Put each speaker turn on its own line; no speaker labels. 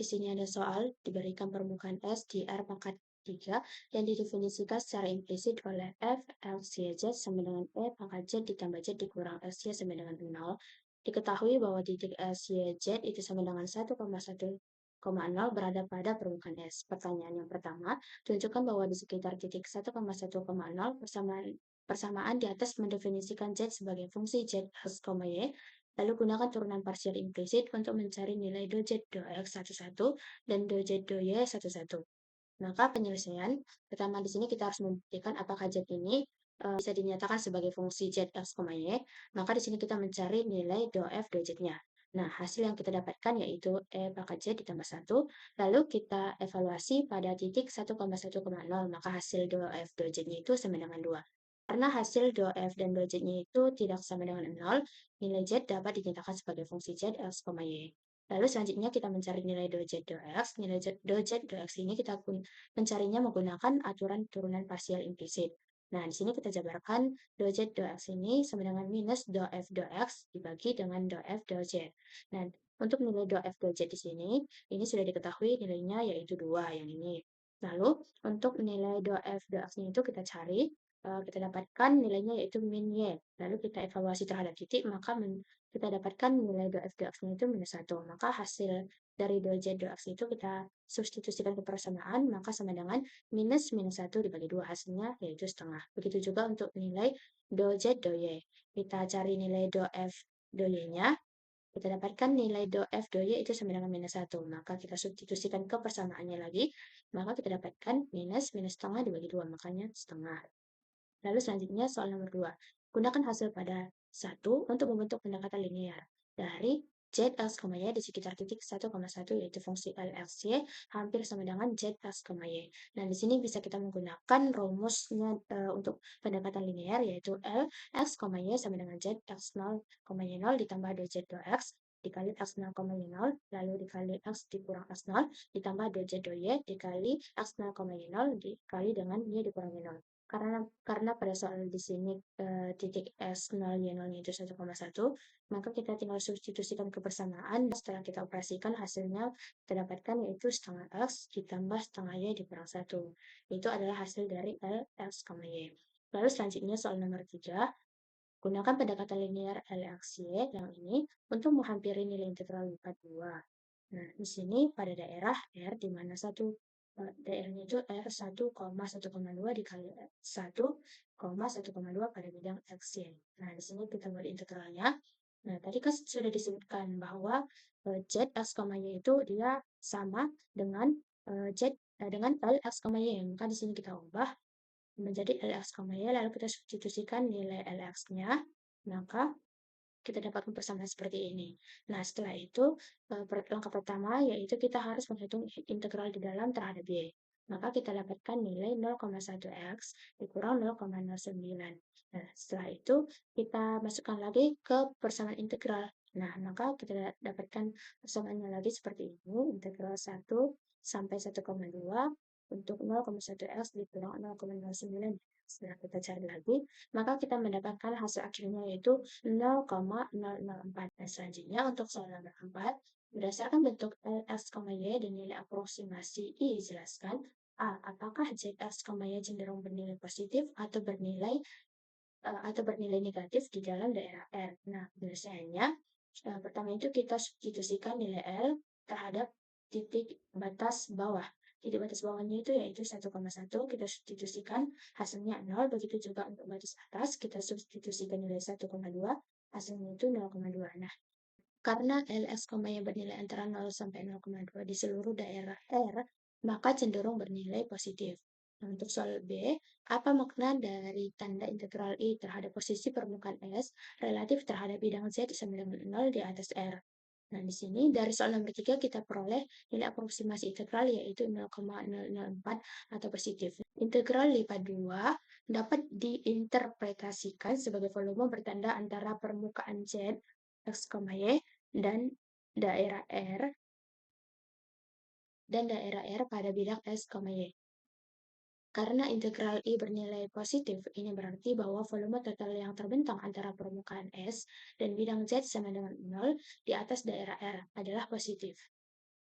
Di sini ada soal diberikan permukaan S di R pangkat 3 yang didefinisikan secara implisit oleh F, L, C, Z sama dengan E pangkat Z ditambah Z dikurang X, Y sama dengan 0. Diketahui bahwa titik S, Y, Z itu sama dengan 1,1,0 berada pada permukaan S. Pertanyaan yang pertama, tunjukkan bahwa di sekitar titik 1,1,0 persamaan di atas mendefinisikan Z sebagai fungsi Z, X, Y. Lalu gunakan turunan parsial implisit untuk mencari nilai dz dx 11 dan dz dy 11. Maka penyelesaian pertama di sini kita harus membuktikan apakah z ini bisa dinyatakan sebagai fungsi z x, y. Maka di sini kita mencari nilai df dz-nya. Nah, hasil yang kita dapatkan yaitu E pangkat Z ditambah 1. Lalu kita evaluasi pada titik 1,1,0, maka hasil df dz-nya itu sama dengan 2. Karena hasil df dan dz-nya itu tidak sama dengan 0, nilai Z dapat dinyatakan sebagai fungsi Z, X, Y. Lalu selanjutnya kita mencari nilai dz dx. Nilai dz dx ini kita mencarinya menggunakan aturan turunan parsial implisit. Nah, di sini kita jabarkan dz dx ini sama dengan minus df dx dibagi dengan df dz. Nah, untuk nilai df dz di sini, ini sudah diketahui nilainya yaitu 2 yang ini. Lalu, untuk nilai df dx-nya itu kita cari, kita dapatkan nilainya yaitu min y. Lalu kita evaluasi terhadap titik, maka kita dapatkan nilai df dx-nya itu minus 1. Maka hasil dari dz dx itu kita substitusikan ke persamaan, maka sama dengan minus 1 dibagi 2. Hasilnya yaitu setengah. Begitu juga untuk nilai dz dy. Kita cari nilai df dy-nya, kita dapatkan nilai df dy itu sama dengan minus 1. Maka kita substitusikan ke persamaannya lagi, maka kita dapatkan minus setengah dibagi 2, makanya setengah. Lalu selanjutnya soal nomor 2. Gunakan hasil pada 1 untuk membentuk pendekatan linear dari Z, X, Y di sekitar titik 1,1 yaitu fungsi L, X, Y hampir sama dengan Z, X, Y. Nah, di sini bisa kita menggunakan rumusnya untuk pendekatan linear yaitu L, X, Y sama dengan Z, X0, Y 0 ditambah 2Z 2X dikali X0, Y 0 lalu dikali X dikurang X0 ditambah 2Z 2Y dikali X0, Y 0 dikali dengan Y dikurang Y 0. Karena pada soal di sini titik S0 Y0 itu 1,1, maka kita tinggal substitusikan kebersamaan. Setelah kita operasikan hasilnya kita dapatkan yaitu setengah X ditambah setengah Y dikurang 1. Itu adalah hasil dari L, X, Y. Lalu selanjutnya soal nomor 3. Gunakan pendekatan linear L, X, Y yang ini untuk menghampiri nilai integral lipat 2. Nah, di sini pada daerah R di mana daerahnya itu R 1,1,2 dikali 1,1,2 pada bidang X, Y. Nah, di sini kita buat integralnya. Nah, tadi kan sudah disebutkan bahwa Z, X, Y itu dia sama dengan dengan L, X, Y. Maka di sini kita ubah menjadi L, X, Y, lalu kita substitusikan nilai LX-nya, maka kita dapatkan persamaan seperti ini. Nah, setelah itu, langkah pertama yaitu kita harus menghitung integral di dalam terhadap Y. Maka kita dapatkan nilai 0,1x dikurang 0,09. Nah, setelah itu kita masukkan lagi ke persamaan integral. Nah, maka kita dapatkan persamaannya lagi seperti ini, integral 1 sampai 1,2 untuk 0,1x dikurang 0,09. Setelah kita cari lagi, maka kita mendapatkan hasil akhirnya yaitu 0,004. Dan selanjutnya untuk soal nomor 4, berdasarkan bentuk L, X, Y dan nilai aproksimasi I jelaskan A. Apakah Z, X, Y cenderung bernilai positif atau bernilai negatif di dalam daerah R. Nah, penyelesaiannya pertama itu kita substitusikan nilai L terhadap titik batas bawah. Titik batas bawahnya itu yaitu 1,1, kita substitusikan hasilnya 0, begitu juga untuk batas atas, kita substitusikan nilai 1,2, hasilnya itu 0,2. Nah, karena LX, Y bernilai antara 0 sampai 0,2 di seluruh daerah R, maka cenderung bernilai positif. Nah, untuk soal B, apa makna dari tanda integral I terhadap posisi permukaan S relatif terhadap bidang Z sama dengan 0 di atas R? Nah, di sini dari soal nomor 3 kita peroleh nilai aproksimasi integral yaitu 0,004 atau positif. Integral lipat 2 dapat diinterpretasikan sebagai volume bertanda antara permukaan Z, X, Y, dan daerah R pada bidang S, Y. Karena integral I bernilai positif, ini berarti bahwa volume total yang terbentang antara permukaan S dan bidang Z sama dengan 0 di atas daerah R adalah positif.